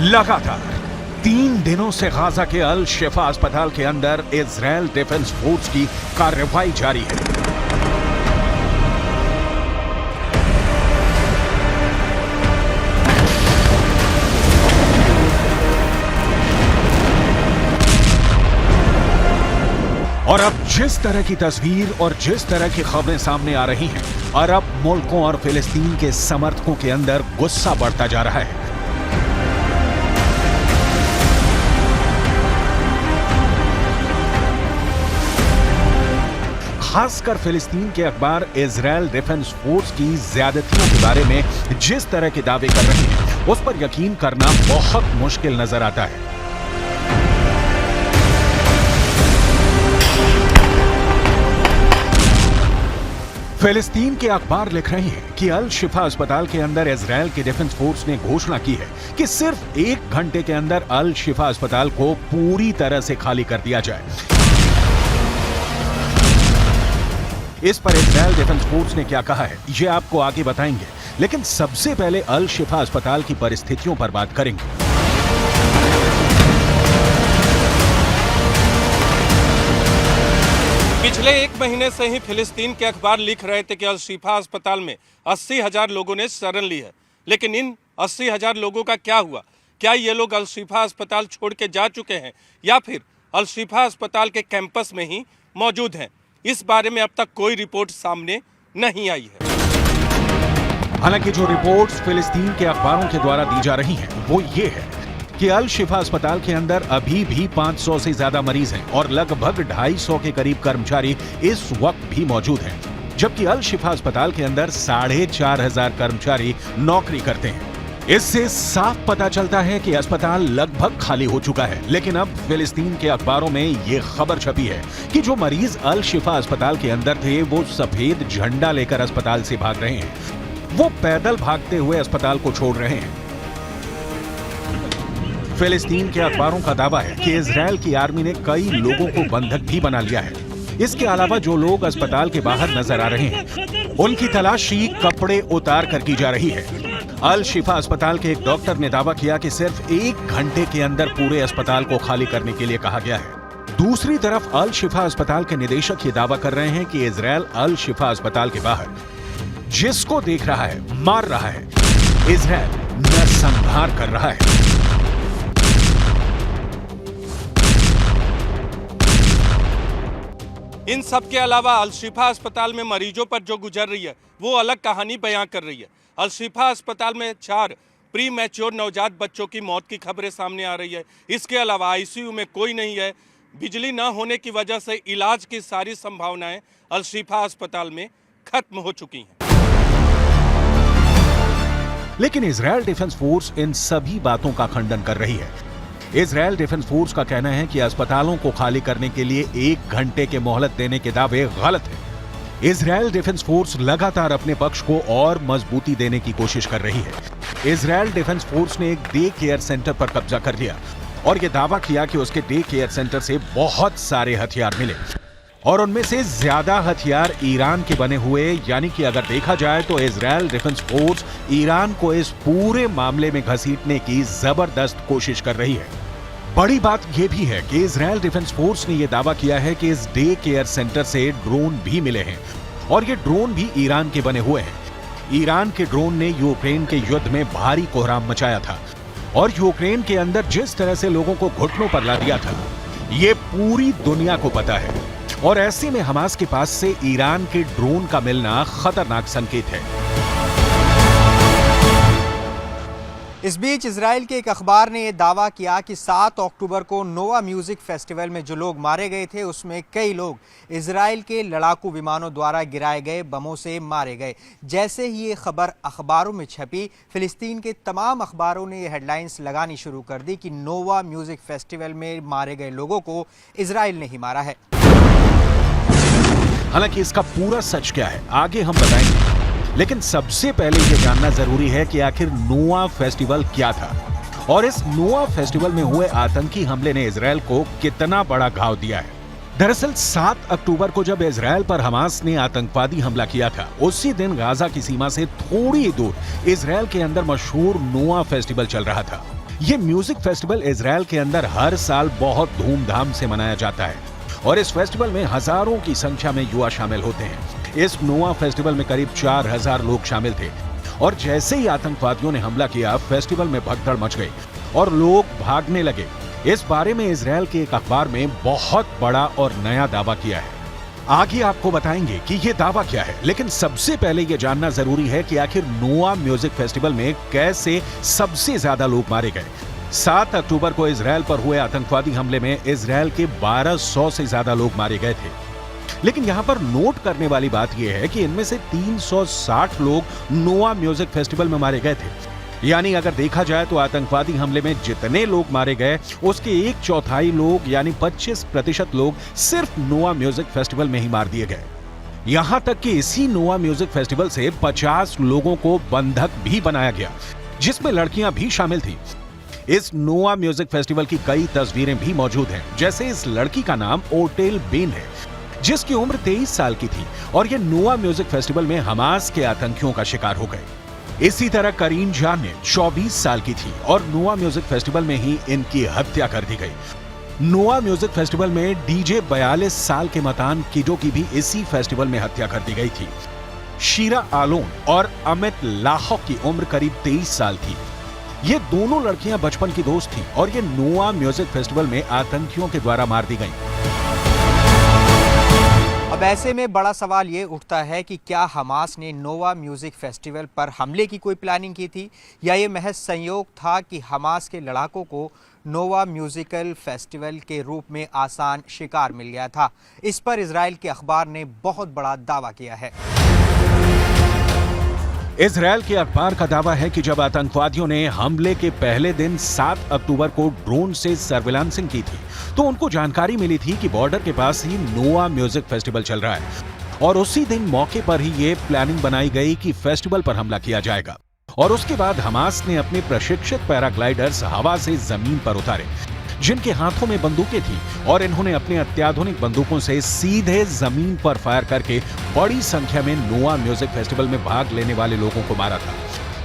लगातार 3 दिनों से गाजा के अल शिफा अस्पताल के अंदर इजराइल डिफेंस फोर्स की कार्रवाई जारी है। और अब जिस तरह की तस्वीर और जिस तरह की खबरें सामने आ रही हैं, अरब मुल्कों और फिलिस्तीन के समर्थकों के अंदर गुस्सा बढ़ता जा रहा है। खासकर फिलिस्तीन के अखबार इजराइल डिफेंस फोर्स की ज्यादतियों के बारे में जिस तरह के दावे कर रहे हैं, उस पर यकीन करना बहुत मुश्किल नजर आता है। फिलिस्तीन के अखबार लिख रहे हैं कि अल शिफा अस्पताल के अंदर इजराइल के डिफेंस फोर्स ने घोषणा की है कि सिर्फ 1 घंटे के अंदर अल शिफा अस्पताल को पूरी तरह से खाली कर दिया जाए। इस पर इजराइल डिफेंस फोर्स ने क्या कहा है, ये आपको आगे बताएंगे, लेकिन सबसे पहले अल शिफा अस्पताल की परिस्थितियों पर बात करेंगे। पिछले 1 महीने से ही फिलिस्तीन के अखबार लिख रहे थे कि अल शिफा अस्पताल में 80,000 लोगों ने शरण ली है, लेकिन इन 80,000 लोगों का क्या हुआ? क्या ये लोग अल शिफा अस्पताल छोड़ के जा चुके हैं या फिर अल शिफा अस्पताल के कैंपस में ही मौजूद हैं? इस बारे में अब तक कोई रिपोर्ट सामने नहीं आई है। हालांकि जो रिपोर्ट्स फिलिस्तीन के अखबारों के द्वारा दी जा रही हैं, वो ये है कि अल शिफा अस्पताल के अंदर अभी भी 500 से ज्यादा मरीज हैं और लगभग 250 के करीब कर्मचारी इस वक्त भी मौजूद हैं, जबकि अल शिफा अस्पताल के अंदर 4,500 कर्मचारी नौकरी करते हैं। इससे साफ पता चलता है कि अस्पताल लगभग खाली हो चुका है। लेकिन अब फिलिस्तीन के अखबारों में यह खबर छपी है कि जो मरीज अल शिफा अस्पताल के अंदर थे, वो सफेद झंडा लेकर अस्पताल से भाग रहे हैं। वो पैदल भागते हुए अस्पताल को छोड़ रहे हैं। फिलिस्तीन के अखबारों का दावा है कि इजराइल की आर्मी ने कई लोगों को बंधक भी बना लिया है। इसके अलावा जो लोग अस्पताल के बाहर नजर आ रहे हैं, उनकी तलाशी कपड़े उतार कर की जा रही है। अल शिफा अस्पताल के एक डॉक्टर ने दावा किया कि सिर्फ 1 घंटे के अंदर पूरे अस्पताल को खाली करने के लिए कहा गया है। दूसरी तरफ अल शिफा अस्पताल के निदेशक ये दावा कर रहे हैं कि इजराइल अल शिफा अस्पताल के बाहर जिसको देख रहा है, मार रहा है। इजराइल नरसंहार कर रहा है। इन सब के अलावा अल शिफा अस्पताल में मरीजों पर जो गुजर रही है, वो अलग कहानी बयां कर रही है। अल शिफा अस्पताल में 4 प्री मैच्योर नवजात बच्चों की मौत की खबरें सामने आ रही है। इसके अलावा आईसीयू में कोई नहीं है। बिजली न होने की वजह से इलाज की सारी संभावनाएं अल शिफा अस्पताल में खत्म हो चुकी हैं। लेकिन इजराइल डिफेंस फोर्स इन सभी बातों का खंडन कर रही है। इजराइल डिफेंस फोर्स का कहना है कि अस्पतालों को खाली करने के लिए 1 घंटे के मोहलत देने के दावे गलत है। इजराइल डिफेंस फोर्स लगातार अपने पक्ष को और मजबूती देने की कोशिश कर रही है। इजराइल डिफेंस फोर्स ने एक डे केयर सेंटर पर कब्जा कर लिया और यह दावा किया कि उसके डे केयर सेंटर से बहुत सारे हथियार मिले और उनमें से ज्यादा हथियार ईरान के बने हुए, यानी कि अगर देखा जाए तो इजराइल डिफेंस फोर्स ईरान को इस पूरे मामले में घसीटने की जबरदस्त कोशिश कर रही है। बड़ी बात यह भी है कि इजराइल डिफेंस फोर्स ने यह दावा किया है कि इस डे केयर सेंटर से ड्रोन भी मिले हैं और ये ड्रोन भी ईरान के बने हुए हैं। ईरान के ड्रोन ने यूक्रेन के युद्ध में भारी कोहराम मचाया था और यूक्रेन के अंदर जिस तरह से लोगों को घुटनों पर ला दिया था, ये पूरी दुनिया को पता है। और ऐसे में हमास के पास से ईरान के ड्रोन का मिलना खतरनाक संकेत है। इस बीच इजराइल के एक अखबार ने यह दावा किया कि 7 अक्टूबर को नोवा म्यूजिक फेस्टिवल में जो लोग मारे गए थे, उसमें कई लोग इजराइल के लड़ाकू विमानों द्वारा गिराए गए बमों से मारे गए। जैसे ही ये खबर अखबारों में छपी, फिलिस्तीन के तमाम अखबारों ने ये हेडलाइंस लगानी शुरू कर दी कि नोवा म्यूजिक फेस्टिवल में मारे गए लोगों को इजराइल ने ही मारा है। हालांकि इसका पूरा सच क्या है, आगे हम बताएंगे, लेकिन सबसे पहले यह जानना जरूरी है कि आखिर नोवा फेस्टिवल क्या था और इस नोवा फेस्टिवल में हुए आतंकी हमले ने इजराइल को कितना बड़ा घाव दिया है। दरअसल 7 अक्टूबर को जब इजराइल पर हमास ने आतंकवादी हमला किया था, उसी दिन गाजा की सीमा से थोड़ी दूर इजराइल के अंदर मशहूर नोवा फेस्टिवल चल रहा था। ये म्यूजिक फेस्टिवल इजराइल के अंदर हर साल बहुत धूमधाम से मनाया जाता है और इस फेस्टिवल में हजारों की संख्या में युवा शामिल होते हैं। इस नोआ फेस्टिवल में करीब 4000 लोग शामिल थे और जैसे ही आतंकवादियों ने हमला किया, फेस्टिवल में भगदड़ मच गई और लोग भागने लगे। इस बारे में इजराइल के एक अखबार में बहुत बड़ा और नया दावा किया है। आगे आपको बताएंगे कि ये दावा क्या है, लेकिन सबसे पहले ये जानना जरूरी है कि आखिर नोआ म्यूजिक फेस्टिवल में कैसे सबसे ज्यादा लोग मारे गए। 7 अक्टूबर को इजराइल पर हुए आतंकवादी हमले में इजराइल के 1200 से ज्यादा लोग मारे गए थे, लेकिन यहां पर नोट करने वाली बात यह है कि इनमें से 360 लोग नोआ म्यूजिक फेस्टिवल में मारे गए थे। यानी अगर देखा जाए तो आतंकवादी हमले में जितने लोग मारे गए उसके 1/4 लोग यानी 25% लोग सिर्फ नोआ म्यूजिक फेस्टिवल में ही मार दिए गए। यहां तक कि इसी नोआ म्यूजिक फेस्टिवल से 50 लोगों को बंधक भी बनाया गया, जिसमें लड़कियां भी शामिल थी। इस नोआ म्यूजिक फेस्टिवल की कई तस्वीरें भी मौजूद हैं, जैसे इस लड़की का नाम ओटेल बेन है, जिसकी उम्र 23 साल की थी और ये नोआ म्यूजिक फेस्टिवल में हमास के आतंकियों का शिकार हो गए। इसी तरह करीन जान ने 24 साल की थी और नोआ म्यूजिक फेस्टिवल में ही इनकी हत्या कर दी गई। नोआ म्यूजिक फेस्टिवल में डीजे 42 साल के मतान किडो की भी इसी फेस्टिवल में हत्या कर दी गई थी। शीरा आलोन और अमित लाहो की उम्र करीब 23 साल थी। ये दोनों लड़कियां बचपन की दोस्त थीं और ये नोआ म्यूजिक फेस्टिवल में आतंकियों के द्वारा मार दी गईं। अब ऐसे में बड़ा सवाल ये उठता है कि क्या हमास ने नोआ म्यूजिक फेस्टिवल पर हमले की कोई प्लानिंग की थी या ये महज संयोग था कि हमास के लड़ाकों को नोआ म्यूजिकल फेस्टिवल के रूप में आसान शिकार मिल गया था। इस पर इजराइल के अखबार ने बहुत बड़ा दावा किया है। इजराइल के अखबार का दावा है कि जब आतंकवादियों ने हमले के पहले दिन 7 अक्टूबर को ड्रोन से सर्विलांसिंग की थी तो उनको जानकारी मिली थी कि बॉर्डर के पास ही नोआ म्यूजिक फेस्टिवल चल रहा है और उसी दिन मौके पर ही ये प्लानिंग बनाई गई कि फेस्टिवल पर हमला किया जाएगा। और उसके बाद हमास ने अपने प्रशिक्षित पैराग्लाइडर्स हवा से जमीन पर उतारे, जिनके हाथों में बंदूकें थी और इन्होंने अपने अत्याधुनिक बंदूकों से सीधे जमीन पर फायर करके बड़ी संख्या में नोआ म्यूजिक फेस्टिवल में भाग लेने वाले लोगों को मारा था।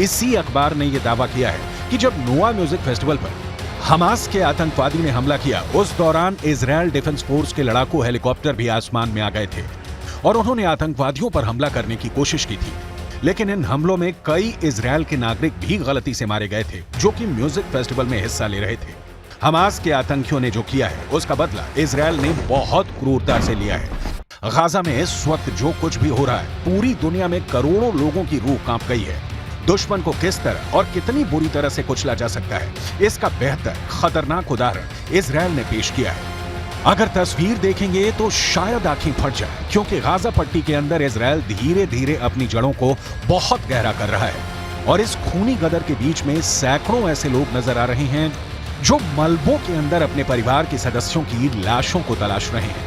इसी अखबार ने यह दावा किया है कि जब नोआ म्यूजिक फेस्टिवल पर हमास के आतंकवादी ने हमला किया, उस दौरान इजराइल डिफेंस फोर्स के लड़ाकू हेलीकॉप्टर भी आसमान में आ गए थे और उन्होंने आतंकवादियों पर हमला करने की कोशिश की थी। लेकिन इन हमलों में कई इजराइल के नागरिक भी गलती से मारे गए थे जो कि म्यूजिक फेस्टिवल में हिस्सा ले रहे थे। हमास के आतंकियों ने जो किया है उसका बदला इजराइल ने बहुत क्रूरता से लिया है। गाजा में इस वक्त जो कुछ भी हो रहा है, पूरी दुनिया में करोड़ों लोगों की रूह कांप गई है। दुश्मन को किस तरह और कितनी बुरी तरह से कुचला जा सकता है, इसका बेहतर खतरनाक उदाहरण इजराइल ने पेश किया है। अगर तस्वीर देखेंगे तो शायद आंखें फट जाए, क्योंकि गाजा पट्टी के अंदर इजराइल धीरे धीरे अपनी जड़ों को बहुत गहरा कर रहा है और इस खूनी गदर के बीच में सैकड़ों ऐसे लोग नजर आ रहे हैं जो मलबों के अंदर अपने परिवार के सदस्यों की लाशों को तलाश रहे हैं।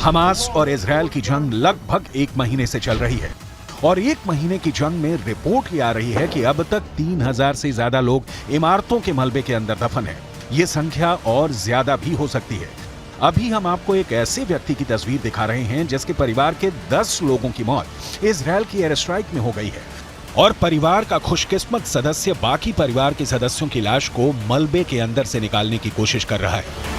हमास और इजराइल की जंग लगभग 1 महीने से चल रही है और 1 महीने की जंग में रिपोर्ट ये आ रही है कि अब तक 3000 से ज्यादा लोग इमारतों के मलबे के अंदर दफन हैं। ये संख्या और ज्यादा भी हो सकती है। अभी हम आपको एक ऐसे व्यक्ति की तस्वीर दिखा रहे हैं जिसके परिवार के 10 लोगों की मौत इजराइल की एयर स्ट्राइक में हो गई है और परिवार का खुशकिस्मत सदस्य बाकी परिवार के सदस्यों की लाश को मलबे के अंदर से निकालने की कोशिश कर रहा है।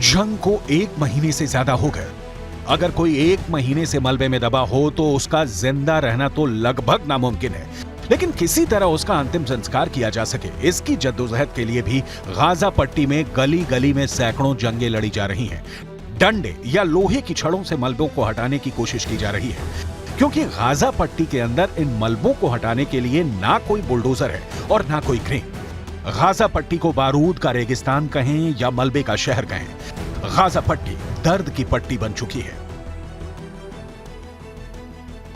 जंग को 1 महीने से ज्यादा हो गए। अगर कोई 1 महीने से मलबे में दबा हो तो उसका जिंदा रहना तो लगभग नामुमकिन है, लेकिन किसी तरह उसका अंतिम संस्कार किया जा सके, इसकी जद्दोजहद के लिए भी गाजा पट्टी में गली गली में सैकड़ों जंगें लड़ी जा रही हैं। डंडे या लोहे की छड़ों से मलबों को हटाने की कोशिश की जा रही है, क्योंकि गाजा पट्टी के अंदर इन मलबों को हटाने के लिए ना कोई बुलडोजर है और ना कोई क्रेन। गाजा पट्टी को बारूद का रेगिस्तान कहें या मलबे का शहर कहें, गाजा पट्टी दर्द की पट्टी बन चुकी है।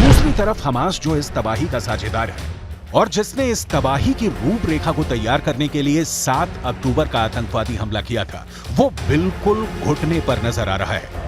दूसरी तरफ हमास जो इस तबाही का साझेदार है और जिसने इस तबाही की रूपरेखा को तैयार करने के लिए 7 अक्टूबर का आतंकवादी हमला किया था, वो बिल्कुल घुटने पर नजर आ रहा है।